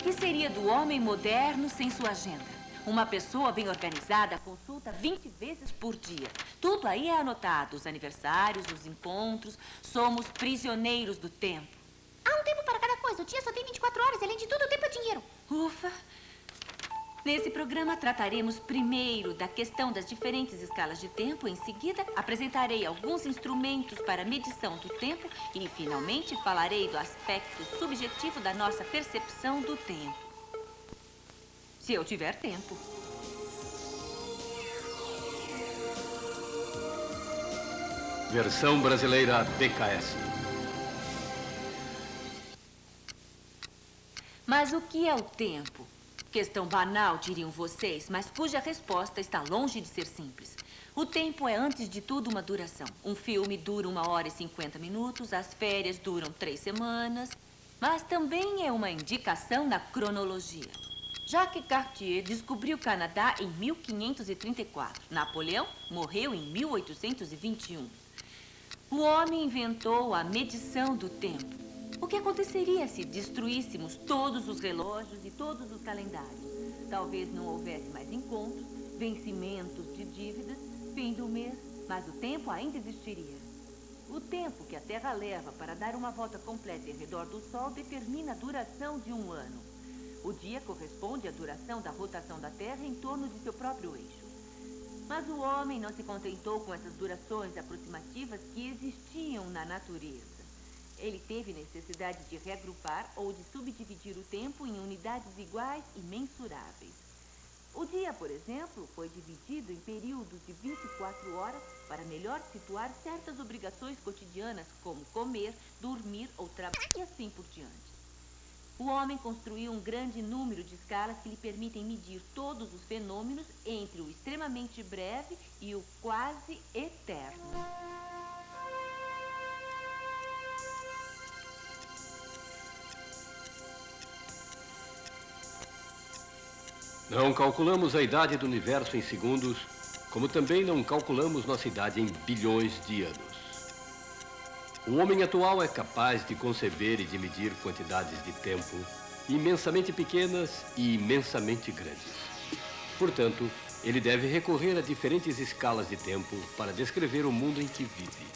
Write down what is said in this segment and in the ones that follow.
que seria do homem moderno sem sua agenda? Uma pessoa bem organizada consulta 20 vezes por dia. Tudo aí é anotado, os aniversários, os encontros. Somos prisioneiros do tempo. Há um tempo para cada coisa. O dia só tem 24 horas. Além de tudo, o tempo é dinheiro. Ufa! Nesse programa trataremos primeiro da questão das diferentes escalas de tempo. Em seguida, apresentarei alguns instrumentos para medição do tempo e, finalmente, falarei do aspecto subjetivo da nossa percepção do tempo. Se eu tiver tempo. Versão brasileira BKS. Mas o que é o tempo? Questão banal, diriam vocês, mas cuja resposta está longe de ser simples. O tempo é, antes de tudo, uma duração. Um filme dura 1 hora e 50 minutos, as férias duram 3 semanas, mas também é uma indicação da cronologia. Jacques Cartier descobriu o Canadá em 1534. Napoleão morreu em 1821. O homem inventou a medição do tempo. O que aconteceria se destruíssemos todos os relógios e todos os calendários? Talvez não houvesse mais encontros, vencimentos de dívidas, fim do mês, mas o tempo ainda existiria. O tempo que a Terra leva para dar uma volta completa em redor do Sol determina a duração de um ano. O dia corresponde à duração da rotação da Terra em torno de seu próprio eixo. Mas o homem não se contentou com essas durações aproximativas que existiam na natureza. Ele teve necessidade de reagrupar ou de subdividir o tempo em unidades iguais e mensuráveis. O dia, por exemplo, foi dividido em períodos de 24 horas para melhor situar certas obrigações cotidianas, como comer, dormir ou trabalhar e assim por diante. O homem construiu um grande número de escalas que lhe permitem medir todos os fenômenos entre o extremamente breve e o quase eterno. Não calculamos a idade do universo em segundos, como também não calculamos nossa idade em bilhões de anos. O homem atual é capaz de conceber e de medir quantidades de tempo imensamente pequenas e imensamente grandes. Portanto, ele deve recorrer a diferentes escalas de tempo para descrever o mundo em que vive.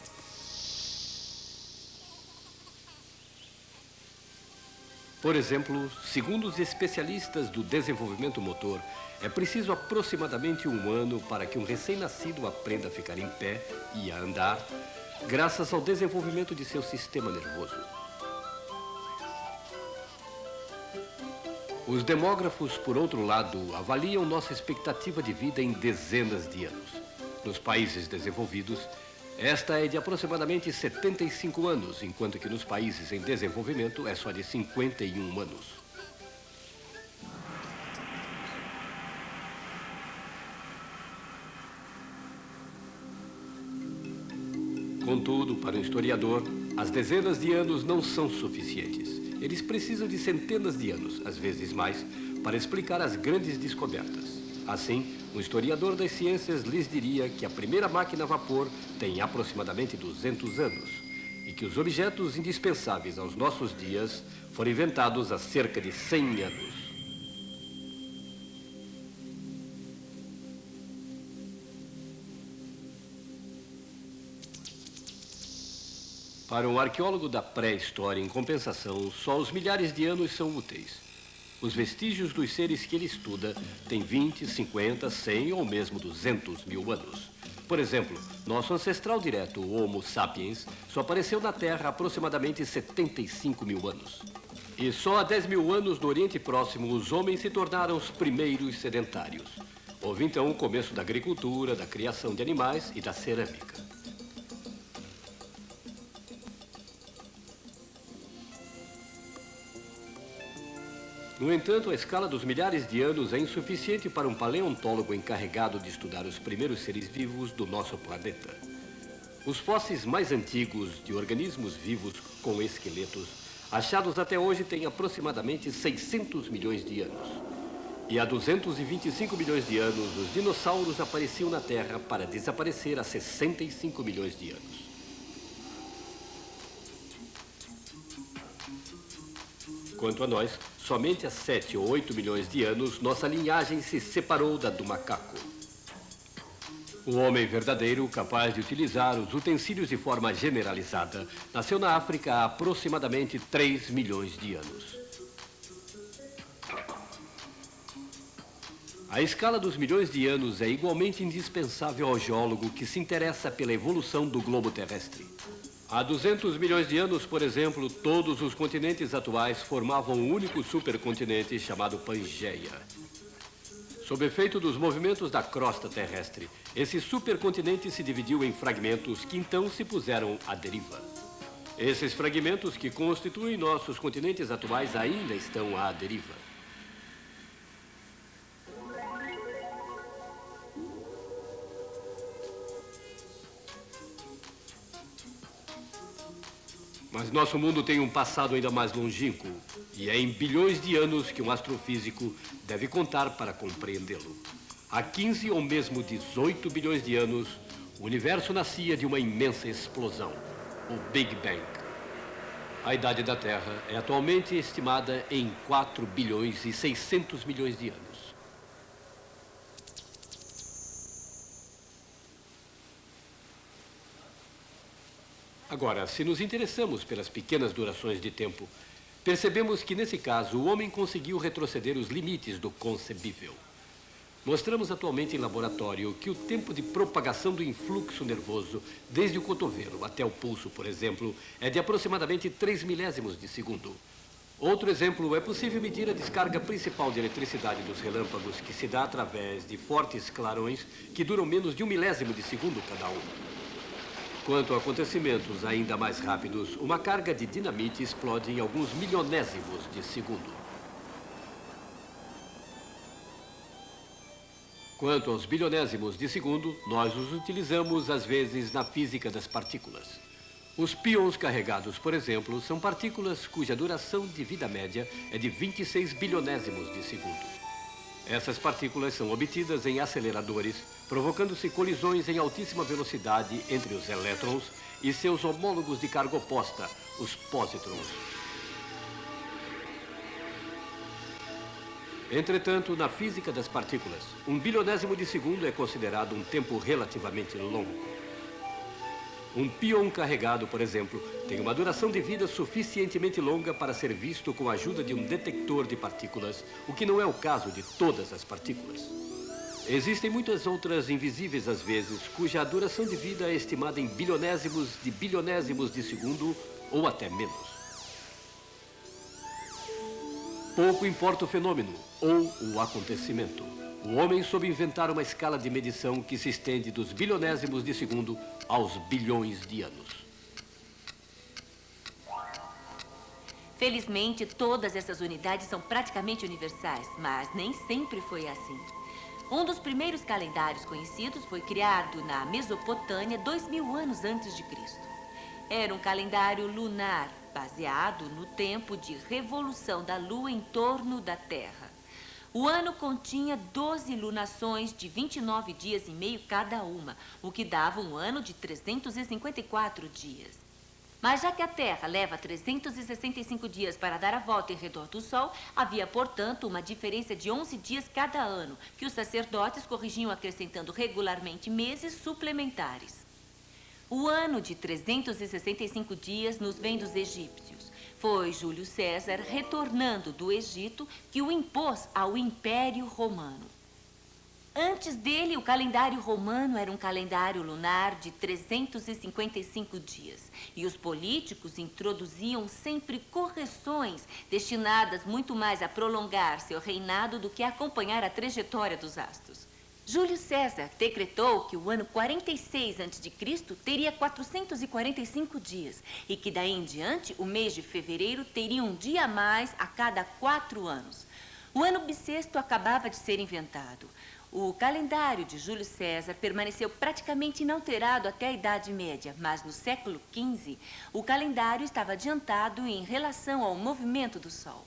Por exemplo, segundo os especialistas do desenvolvimento motor, é preciso aproximadamente 1 ano para que um recém-nascido aprenda a ficar em pé e a andar, graças ao desenvolvimento de seu sistema nervoso. Os demógrafos, por outro lado, avaliam nossa expectativa de vida em dezenas de anos. Nos países desenvolvidos, esta é de aproximadamente 75 anos, enquanto que nos países em desenvolvimento é só de 51 anos. Contudo, para o historiador, as dezenas de anos não são suficientes. Eles precisam de centenas de anos, às vezes mais, para explicar as grandes descobertas. Assim, um historiador das ciências lhes diria que a primeira máquina a vapor tem aproximadamente 200 anos e que os objetos indispensáveis aos nossos dias foram inventados há cerca de 100 anos. Para um arqueólogo da pré-história, em compensação, só os milhares de anos são úteis. Os vestígios dos seres que ele estuda têm 20, 50, 100 ou mesmo 200 mil anos. Por exemplo, nosso ancestral direto, o Homo sapiens, só apareceu na Terra há aproximadamente 75 mil anos. E só há 10 mil anos no Oriente Próximo os homens se tornaram os primeiros sedentários. Houve então o começo da agricultura, da criação de animais e da cerâmica. No entanto, a escala dos milhares de anos é insuficiente para um paleontólogo encarregado de estudar os primeiros seres vivos do nosso planeta. Os fósseis mais antigos de organismos vivos com esqueletos, achados até hoje, têm aproximadamente 600 milhões de anos. E há 225 milhões de anos, os dinossauros apareciam na Terra para desaparecer há 65 milhões de anos. Quanto a nós, somente há 7 ou 8 milhões de anos, nossa linhagem se separou da do macaco. O homem verdadeiro, capaz de utilizar os utensílios de forma generalizada, nasceu na África há aproximadamente 3 milhões de anos. A escala dos milhões de anos é igualmente indispensável ao geólogo que se interessa pela evolução do globo terrestre. Há 200 milhões de anos, por exemplo, todos os continentes atuais formavam um único supercontinente chamado Pangeia. Sob efeito dos movimentos da crosta terrestre, esse supercontinente se dividiu em fragmentos que então se puseram à deriva. Esses fragmentos que constituem nossos continentes atuais ainda estão à deriva. Mas nosso mundo tem um passado ainda mais longínquo, e é em bilhões de anos que um astrofísico deve contar para compreendê-lo. Há 15 ou mesmo 18 bilhões de anos, o universo nascia de uma imensa explosão, o Big Bang. A idade da Terra é atualmente estimada em 4 bilhões e 600 milhões de anos. Agora, se nos interessamos pelas pequenas durações de tempo, percebemos que, nesse caso, o homem conseguiu retroceder os limites do concebível. Mostramos atualmente em laboratório que o tempo de propagação do influxo nervoso, desde o cotovelo até o pulso, por exemplo, é de aproximadamente 3 milésimos de segundo. Outro exemplo, é possível medir a descarga principal de eletricidade dos relâmpagos, que se dá através de fortes clarões que duram menos de 1 milésimo de segundo cada um. Quanto a acontecimentos ainda mais rápidos, uma carga de dinamite explode em alguns milionésimos de segundo. Quanto aos bilionésimos de segundo, nós os utilizamos às vezes na física das partículas. Os pions carregados, por exemplo, são partículas cuja duração de vida média é de 26 bilionésimos de segundo. Essas partículas são obtidas em aceleradores, provocando-se colisões em altíssima velocidade entre os elétrons e seus homólogos de carga oposta, os pósitrons. Entretanto, na física das partículas, 1 bilionésimo de segundo é considerado um tempo relativamente longo. Um pion carregado, por exemplo, tem uma duração de vida suficientemente longa para ser visto com a ajuda de um detector de partículas, o que não é o caso de todas as partículas. Existem muitas outras invisíveis às vezes, cuja duração de vida é estimada em bilionésimos de segundo ou até menos. Pouco importa o fenômeno ou o acontecimento. O homem soube inventar uma escala de medição que se estende dos bilionésimos de segundo aos bilhões de anos. Felizmente, todas essas unidades são praticamente universais, mas nem sempre foi assim. Um dos primeiros calendários conhecidos foi criado na Mesopotâmia 2000 anos antes de Cristo. Era um calendário lunar, baseado no tempo de revolução da Lua em torno da Terra. O ano continha 12 lunações de 29 dias e meio cada uma, o que dava um ano de 354 dias. Mas já que a Terra leva 365 dias para dar a volta em redor do Sol, havia, portanto, uma diferença de 11 dias cada ano, que os sacerdotes corrigiam acrescentando regularmente meses suplementares. O ano de 365 dias nos vem dos egípcios. Foi Júlio César, retornando do Egito, que o impôs ao Império Romano. Antes dele, o calendário romano era um calendário lunar de 355 dias. E os políticos introduziam sempre correções destinadas muito mais a prolongar seu reinado do que a acompanhar a trajetória dos astros. Júlio César decretou que o ano 46 a.C. teria 445 dias e que daí em diante o mês de fevereiro teria um dia a mais a cada 4 anos. O ano bissexto acabava de ser inventado. O calendário de Júlio César permaneceu praticamente inalterado até a Idade Média, mas no século XV o calendário estava adiantado em relação ao movimento do Sol.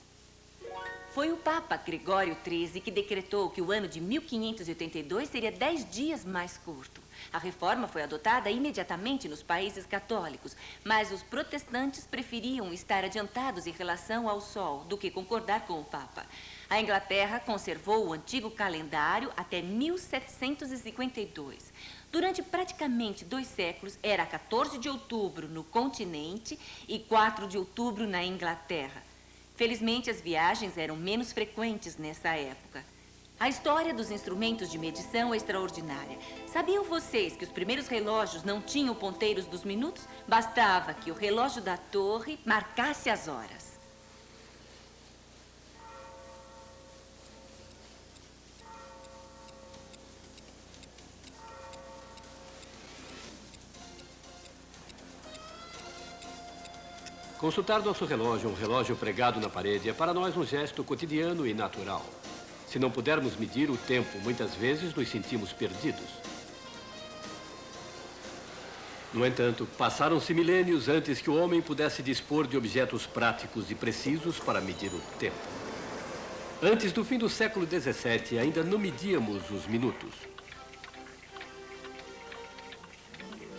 Foi o Papa Gregório XIII que decretou que o ano de 1582 seria 10 dias mais curto. A reforma foi adotada imediatamente nos países católicos, mas os protestantes preferiam estar adiantados em relação ao Sol do que concordar com o Papa. A Inglaterra conservou o antigo calendário até 1752. Durante praticamente 2 séculos, era 14 de outubro no continente e 4 de outubro na Inglaterra. Felizmente, as viagens eram menos frequentes nessa época. A história dos instrumentos de medição é extraordinária. Sabiam vocês que os primeiros relógios não tinham ponteiros dos minutos? Bastava que o relógio da torre marcasse as horas. Consultar nosso relógio, um relógio pregado na parede, é para nós um gesto cotidiano e natural. Se não pudermos medir o tempo, muitas vezes nos sentimos perdidos. No entanto, passaram-se milênios antes que o homem pudesse dispor de objetos práticos e precisos para medir o tempo. Antes do fim do século XVII, ainda não medíamos os minutos.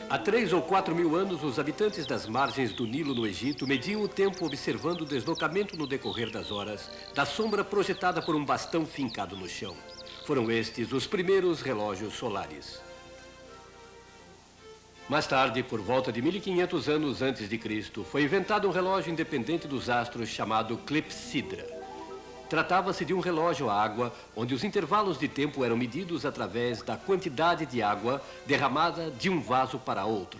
Há 3 ou 4 mil anos, os habitantes das margens do Nilo, no Egito, mediam o tempo observando o deslocamento no decorrer das horas da sombra projetada por um bastão fincado no chão. Foram estes os primeiros relógios solares. Mais tarde, por volta de 1500 anos antes de Cristo, foi inventado um relógio independente dos astros chamado clepsidra. Tratava-se de um relógio à água, onde os intervalos de tempo eram medidos através da quantidade de água derramada de um vaso para outro.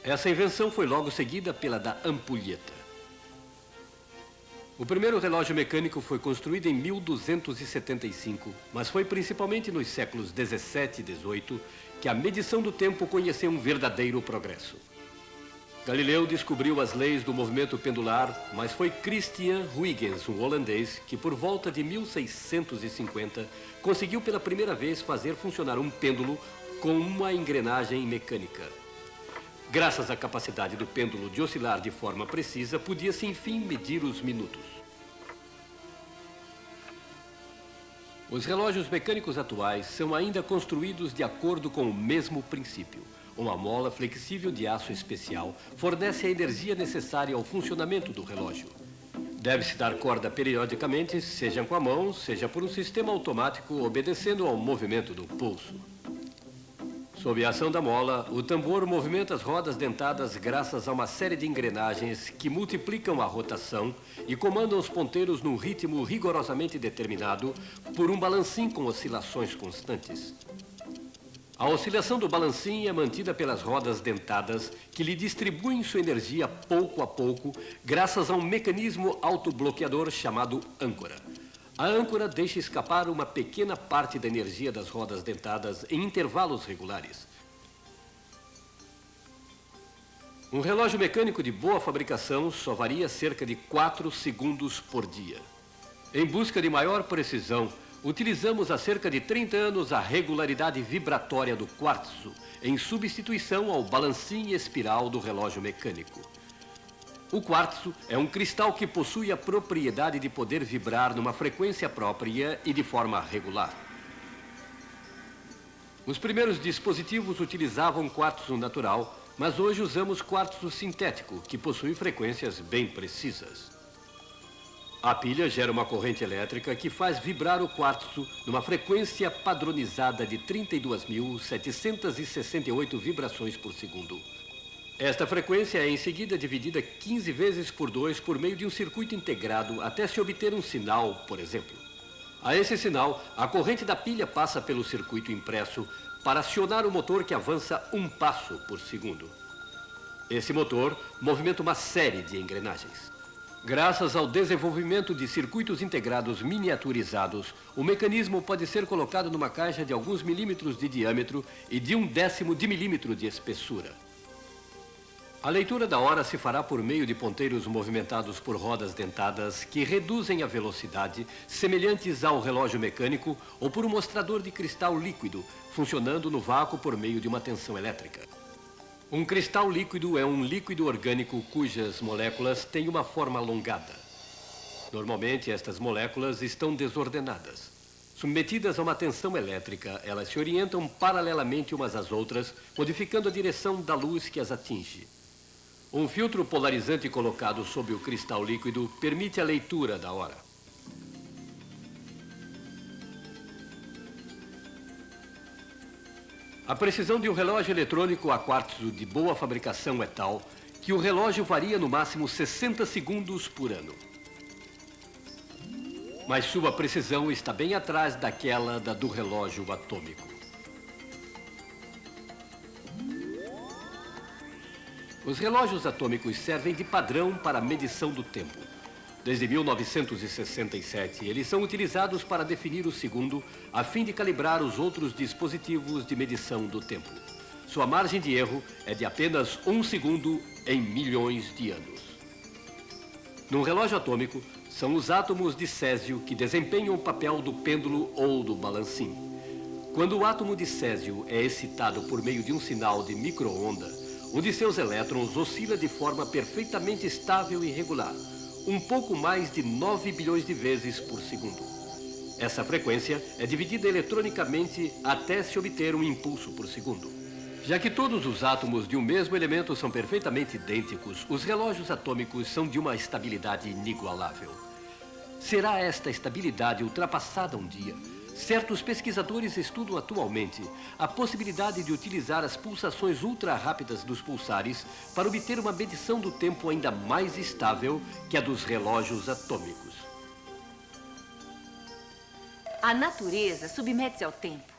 Essa invenção foi logo seguida pela da ampulheta. O primeiro relógio mecânico foi construído em 1275, mas foi principalmente nos séculos 17 e 18 que a medição do tempo conheceu um verdadeiro progresso. Galileu descobriu as leis do movimento pendular, mas foi Christian Huygens, um holandês, que por volta de 1650 conseguiu pela primeira vez fazer funcionar um pêndulo com uma engrenagem mecânica. Graças à capacidade do pêndulo de oscilar de forma precisa, podia-se enfim medir os minutos. Os relógios mecânicos atuais são ainda construídos de acordo com o mesmo princípio. Uma mola flexível de aço especial fornece a energia necessária ao funcionamento do relógio. Deve-se dar corda periodicamente, seja com a mão, seja por um sistema automático, obedecendo ao movimento do pulso. Sob a ação da mola, o tambor movimenta as rodas dentadas graças a uma série de engrenagens que multiplicam a rotação e comandam os ponteiros num ritmo rigorosamente determinado por um balancim com oscilações constantes. A oscilação do balancim é mantida pelas rodas dentadas, que lhe distribuem sua energia pouco a pouco, graças a um mecanismo autobloqueador chamado âncora. A âncora deixa escapar uma pequena parte da energia das rodas dentadas em intervalos regulares. Um relógio mecânico de boa fabricação só varia cerca de 4 segundos por dia. Em busca de maior precisão, utilizamos há cerca de 30 anos a regularidade vibratória do quartzo, em substituição ao balancim espiral do relógio mecânico. O quartzo é um cristal que possui a propriedade de poder vibrar numa frequência própria e de forma regular. Os primeiros dispositivos utilizavam quartzo natural, mas hoje usamos quartzo sintético, que possui frequências bem precisas. A pilha gera uma corrente elétrica que faz vibrar o quartzo numa frequência padronizada de 32.768 vibrações por segundo. Esta frequência é em seguida dividida 15 vezes por 2 por meio de um circuito integrado até se obter um sinal, por exemplo. A esse sinal, a corrente da pilha passa pelo circuito impresso para acionar o motor que avança 1 passo por segundo. Esse motor movimenta uma série de engrenagens. Graças ao desenvolvimento de circuitos integrados miniaturizados, o mecanismo pode ser colocado numa caixa de alguns milímetros de diâmetro e de 1/10 de milímetro de espessura. A leitura da hora se fará por meio de ponteiros movimentados por rodas dentadas que reduzem a velocidade, semelhantes ao relógio mecânico, ou por um mostrador de cristal líquido, funcionando no vácuo por meio de uma tensão elétrica. Um cristal líquido é um líquido orgânico cujas moléculas têm uma forma alongada. Normalmente, estas moléculas estão desordenadas. Submetidas a uma tensão elétrica, elas se orientam paralelamente umas às outras, modificando a direção da luz que as atinge. Um filtro polarizante colocado sob o cristal líquido permite a leitura da hora. A precisão de um relógio eletrônico a quartzo de boa fabricação é tal que o relógio varia no máximo 60 segundos por ano. Mas sua precisão está bem atrás daquela do relógio atômico. Os relógios atômicos servem de padrão para a medição do tempo. Desde 1967, eles são utilizados para definir o segundo, a fim de calibrar os outros dispositivos de medição do tempo. Sua margem de erro é de apenas 1 segundo em milhões de anos. Num relógio atômico, são os átomos de césio que desempenham o papel do pêndulo ou do balancim. Quando o átomo de césio é excitado por meio de um sinal de micro-onda, um de seus elétrons oscila de forma perfeitamente estável e regular, um pouco mais de 9 bilhões de vezes por segundo. Essa frequência é dividida eletronicamente até se obter um impulso por segundo. Já que todos os átomos de um mesmo elemento são perfeitamente idênticos, os relógios atômicos são de uma estabilidade inigualável. Será esta estabilidade ultrapassada um dia? Certos pesquisadores estudam atualmente a possibilidade de utilizar as pulsações ultra-rápidas dos pulsares para obter uma medição do tempo ainda mais estável que a dos relógios atômicos. A natureza submete-se ao tempo.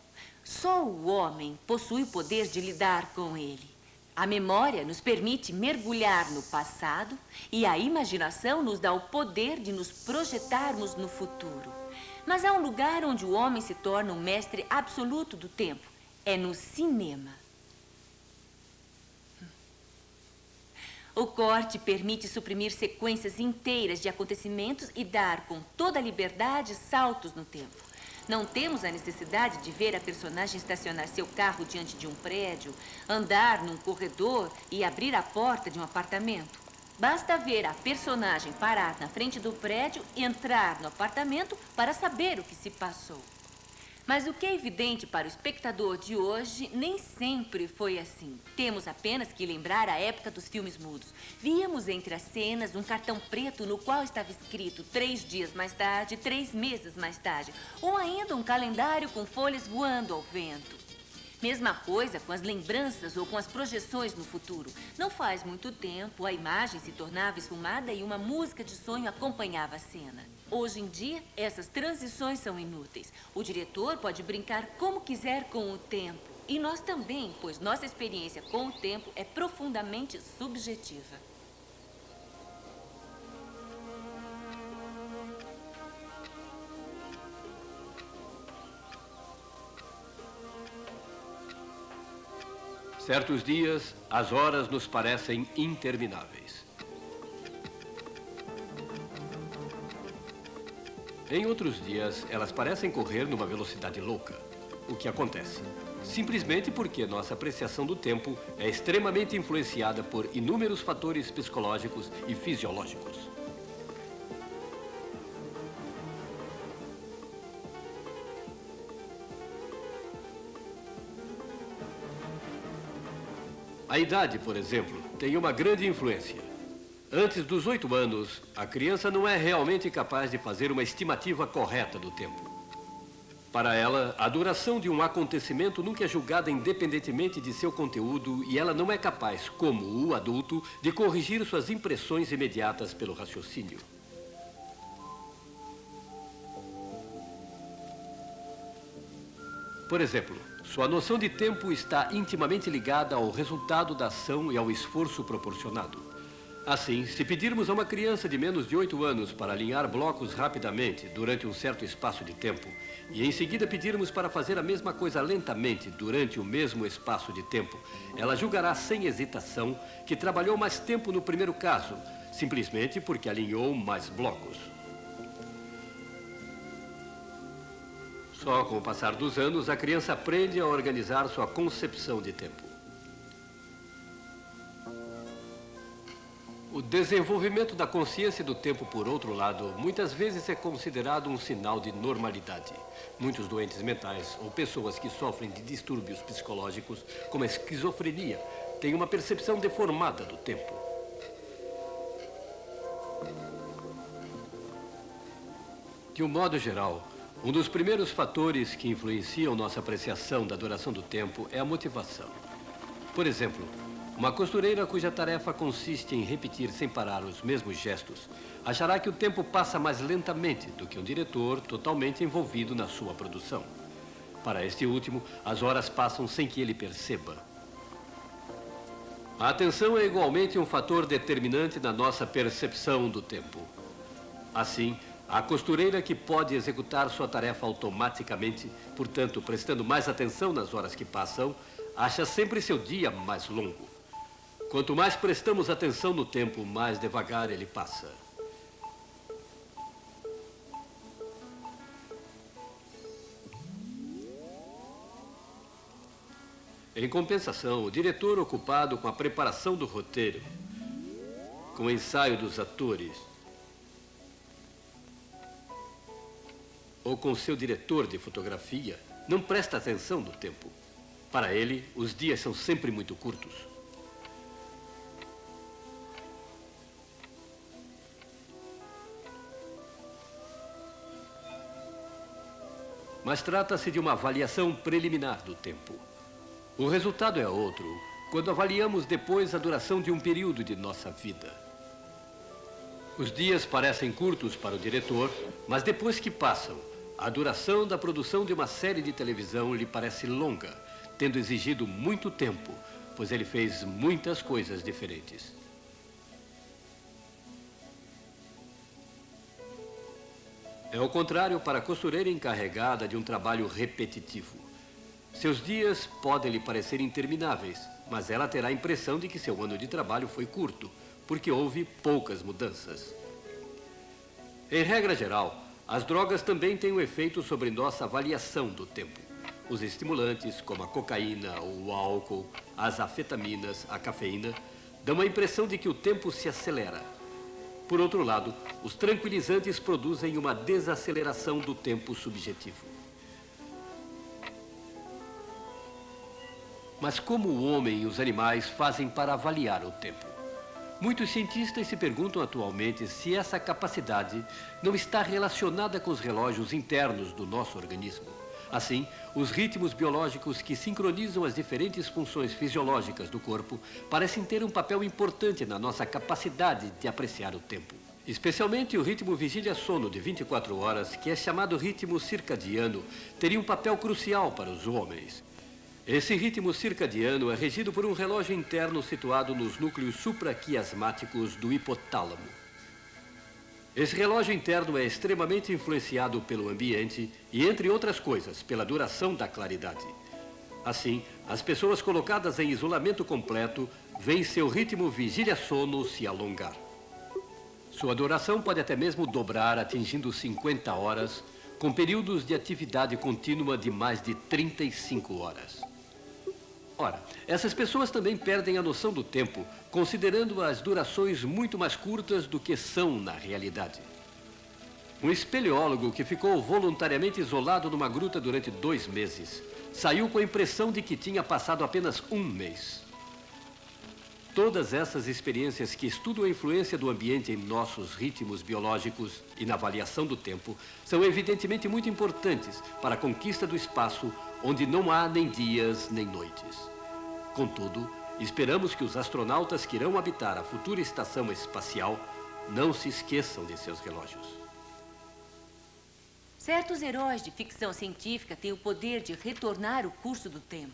Só o homem possui o poder de lidar com ele. A memória nos permite mergulhar no passado e a imaginação nos dá o poder de nos projetarmos no futuro. Mas há um lugar onde o homem se torna um mestre absoluto do tempo. É no cinema. O corte permite suprimir sequências inteiras de acontecimentos e dar com toda a liberdade saltos no tempo. Não temos a necessidade de ver a personagem estacionar seu carro diante de um prédio, andar num corredor e abrir a porta de um apartamento. Basta ver a personagem parar na frente do prédio e entrar no apartamento para saber o que se passou. Mas o que é evidente para o espectador de hoje nem sempre foi assim. Temos apenas que lembrar a época dos filmes mudos. Víamos entre as cenas um cartão preto no qual estava escrito 3 dias mais tarde, 3 meses mais tarde. Ou ainda um calendário com folhas voando ao vento. Mesma coisa com as lembranças ou com as projeções no futuro. Não faz muito tempo, a imagem se tornava esfumada e uma música de sonho acompanhava a cena. Hoje em dia, essas transições são inúteis. O diretor pode brincar como quiser com o tempo. E nós também, pois nossa experiência com o tempo é profundamente subjetiva. Certos dias, as horas nos parecem intermináveis. Em outros dias, elas parecem correr numa velocidade louca. O que acontece? Simplesmente porque nossa apreciação do tempo é extremamente influenciada por inúmeros fatores psicológicos e fisiológicos. A idade, por exemplo, tem uma grande influência. Antes dos 8 anos, a criança não é realmente capaz de fazer uma estimativa correta do tempo. Para ela, a duração de um acontecimento nunca é julgada independentemente de seu conteúdo e ela não é capaz, como o adulto, de corrigir suas impressões imediatas pelo raciocínio. Por exemplo, sua noção de tempo está intimamente ligada ao resultado da ação e ao esforço proporcionado. Assim, se pedirmos a uma criança de menos de 8 anos para alinhar blocos rapidamente durante um certo espaço de tempo, e em seguida pedirmos para fazer a mesma coisa lentamente durante o mesmo espaço de tempo, ela julgará sem hesitação que trabalhou mais tempo no primeiro caso, simplesmente porque alinhou mais blocos. Só com o passar dos anos, a criança aprende a organizar sua concepção de tempo. O desenvolvimento da consciência do tempo, por outro lado, muitas vezes é considerado um sinal de normalidade. Muitos doentes mentais ou pessoas que sofrem de distúrbios psicológicos, como a esquizofrenia, têm uma percepção deformada do tempo. De um modo geral, um dos primeiros fatores que influenciam nossa apreciação da duração do tempo é a motivação. Por exemplo, uma costureira cuja tarefa consiste em repetir sem parar os mesmos gestos, achará que o tempo passa mais lentamente do que um diretor totalmente envolvido na sua produção. Para este último, as horas passam sem que ele perceba. A atenção é igualmente um fator determinante na nossa percepção do tempo. Assim, a costureira que pode executar sua tarefa automaticamente, portanto, prestando mais atenção nas horas que passam, acha sempre seu dia mais longo. Quanto mais prestamos atenção no tempo, mais devagar ele passa. Em compensação, o diretor ocupado com a preparação do roteiro, com o ensaio dos atores, ou com seu diretor de fotografia, não presta atenção no tempo. Para ele, os dias são sempre muito curtos. Mas trata-se de uma avaliação preliminar do tempo. O resultado é outro, quando avaliamos depois a duração de um período de nossa vida. Os dias parecem curtos para o diretor, mas depois que passam, a duração da produção de uma série de televisão lhe parece longa, tendo exigido muito tempo, pois ele fez muitas coisas diferentes. É o contrário para a costureira encarregada de um trabalho repetitivo. Seus dias podem lhe parecer intermináveis, mas ela terá a impressão de que seu ano de trabalho foi curto, porque houve poucas mudanças. Em regra geral, as drogas também têm um efeito sobre nossa avaliação do tempo. Os estimulantes, como a cocaína, o álcool, as afetaminas, a cafeína, dão a impressão de que o tempo se acelera. Por outro lado, os tranquilizantes produzem uma desaceleração do tempo subjetivo. Mas como o homem e os animais fazem para avaliar o tempo? Muitos cientistas se perguntam atualmente se essa capacidade não está relacionada com os relógios internos do nosso organismo. Assim, os ritmos biológicos que sincronizam as diferentes funções fisiológicas do corpo parecem ter um papel importante na nossa capacidade de apreciar o tempo. Especialmente o ritmo vigília-sono de 24 horas, que é chamado ritmo circadiano, teria um papel crucial para os homens. Esse ritmo circadiano é regido por um relógio interno situado nos núcleos supraquiasmáticos do hipotálamo. Esse relógio interno é extremamente influenciado pelo ambiente e, entre outras coisas, pela duração da claridade. Assim, as pessoas colocadas em isolamento completo veem seu ritmo vigília-sono se alongar. Sua duração pode até mesmo dobrar, atingindo 50 horas, com períodos de atividade contínua de mais de 35 horas. Ora, essas pessoas também perdem a noção do tempo, considerando as durações muito mais curtas do que são na realidade. Um espeleólogo que ficou voluntariamente isolado numa gruta durante 2 meses saiu com a impressão de que tinha passado apenas 1 mês. Todas essas experiências que estudam a influência do ambiente em nossos ritmos biológicos e na avaliação do tempo são evidentemente muito importantes para a conquista do espaço onde não há nem dias nem noites. Contudo, esperamos que os astronautas que irão habitar a futura estação espacial não se esqueçam de seus relógios. Certos heróis de ficção científica têm o poder de retornar o curso do tempo.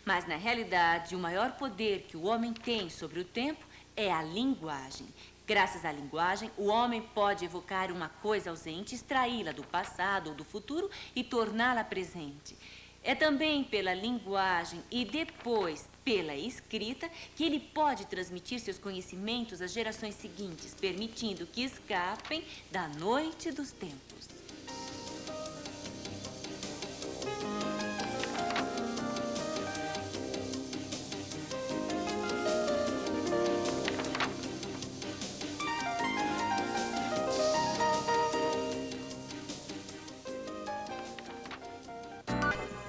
Mas, na realidade, o maior poder que o homem tem sobre o tempo é a linguagem. Graças à linguagem, o homem pode evocar uma coisa ausente, extraí-la do passado ou do futuro e torná-la presente. É também pela linguagem e depois pela escrita que ele pode transmitir seus conhecimentos às gerações seguintes, permitindo que escapem da noite dos tempos.